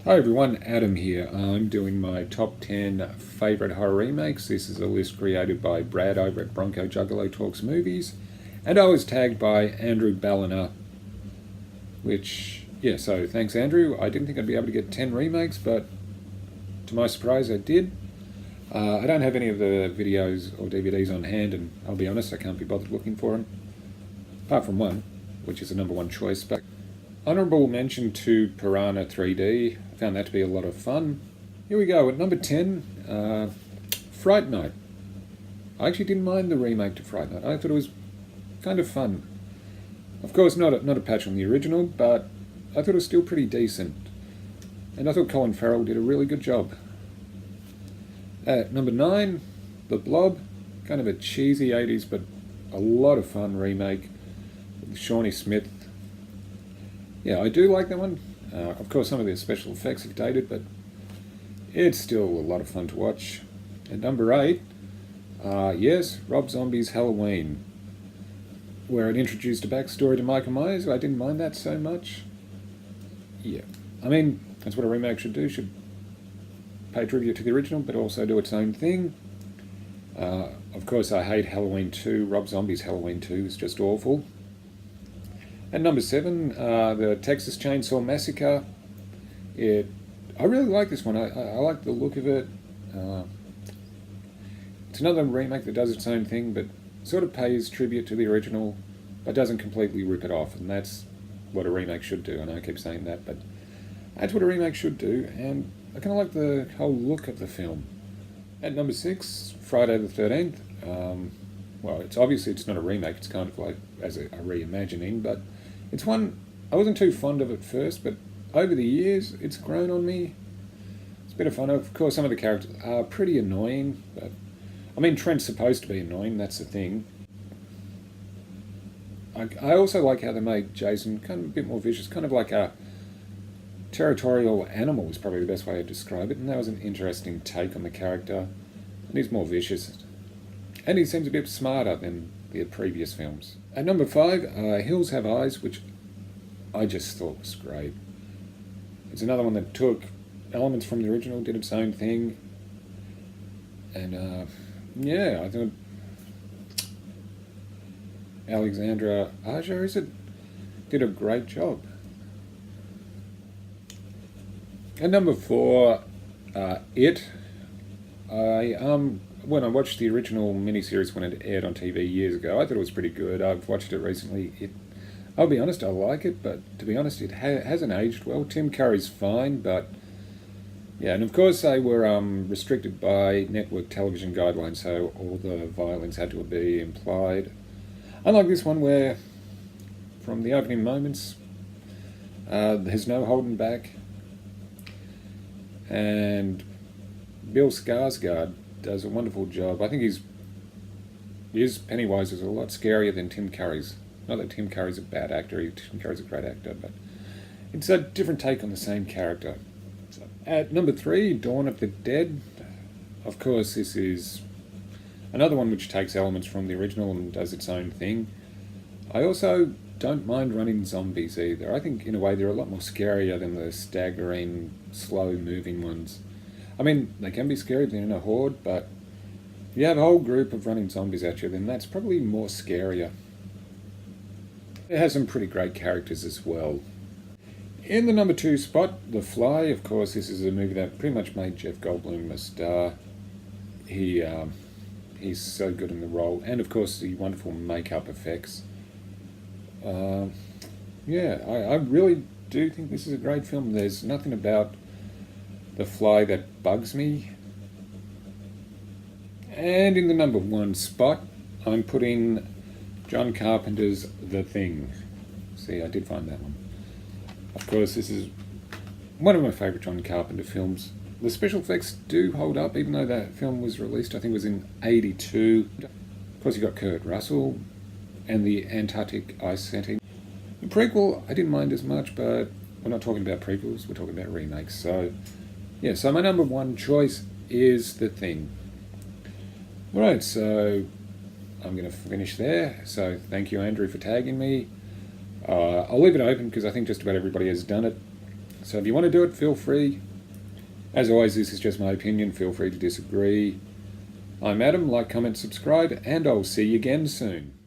Hi everyone, Adam here. I'm doing my top 10 favourite horror remakes. This is a list created by Brad over at Bronco Juggalo Talks Movies, and I was tagged by Andrew Balliner, so thanks Andrew. I didn't think I'd be able to get 10 remakes, but to my surprise I did. I don't have any of the videos or DVDs on hand, and I'll be honest, I can't be bothered looking for them, apart from one, which is the number one choice. But honourable mention to Piranha 3D. I found that to be a lot of fun. Here we go, at number 10, Fright Night. I actually didn't mind the remake to Fright Night. I thought it was kind of fun. Of course, not a patch on the original, but I thought it was still pretty decent. And I thought Colin Farrell did a really good job. At number 9, The Blob. Kind of a cheesy 80s, but a lot of fun remake with Shawnee Smith. Yeah, I do like that one. Of course, some of the special effects have dated, but it's still a lot of fun to watch. At number 8, yes, Rob Zombie's Halloween, where it introduced a backstory to Michael Myers. I didn't mind that so much. Yeah, I mean, that's what a remake should do. Should pay tribute to the original, but also do its own thing. Of course, I hate Halloween 2. Rob Zombie's Halloween 2 is just awful. At number 7, the Texas Chainsaw Massacre. I really like this one. I like the look of it. It's another remake that does its own thing, but sort of pays tribute to the original, but doesn't completely rip it off, and that's what a remake should do. I know I keep saying that, but that's what a remake should do, and I kind of like the whole look of the film. At number 6, Friday the 13th. Well, it's not a remake, it's kind of like as a reimagining, but it's one I wasn't too fond of at first, but over the years it's grown on me. It's a bit of fun. Of course, some of the characters are pretty annoying, but I mean, Trent's supposed to be annoying, that's the thing. I also like how they made Jason kind of a bit more vicious, kind of like a territorial animal is probably the best way to describe it, and that was an interesting take on the character. And he's more vicious. And he seems a bit smarter than the previous films. At number 5, Hills Have Eyes, which I just thought was great. It's another one that took elements from the original, did its own thing. And I thought Alexandra Aja, did a great job. At number 4, It. When I watched the original miniseries when it aired on TV years ago, I thought it was pretty good. I've watched it recently. I'll be honest, I like it, but to be honest, it hasn't aged well. Tim Curry's fine, but yeah, and of course they were restricted by network television guidelines, so all the violence had to be implied. Unlike this one, where from the opening moments, there's no holding back, and Bill Skarsgård does a wonderful job. I think his Pennywise is a lot scarier than Tim Curry's. Not that Tim Curry's a bad actor, Tim Curry's a great actor, but it's a different take on the same character. So, at number 3, Dawn of the Dead. Of course, this is another one which takes elements from the original and does its own thing. I also don't mind running zombies either. I think in a way they're a lot more scarier than the staggering, slow-moving ones. I mean, they can be scary if they're in a horde, but if you have a whole group of running zombies at you, then that's probably more scarier. It has some pretty great characters as well. In the number 2 spot, The Fly. Of course, this is a movie that pretty much made Jeff Goldblum a star. He's so good in the role, and of course the wonderful makeup effects. I really do think this is a great film. There's nothing about The Fly that bugs me. And in the number 1 spot, I'm putting John Carpenter's The Thing. See, I did find that one. Of course, this is one of my favourite John Carpenter films. The special effects do hold up, even though that film was released, I think it was in 1982. Of course, you got Kurt Russell and the Antarctic ice setting. The prequel, I didn't mind as much, but we're not talking about prequels, we're talking about remakes. So my number 1 choice is The Thing. Alright, so I'm going to finish there. So thank you, Andrew, for tagging me. I'll leave it open because I think just about everybody has done it. So if you want to do it, feel free. As always, this is just my opinion. Feel free to disagree. I'm Adam. Like, comment, subscribe, and I'll see you again soon.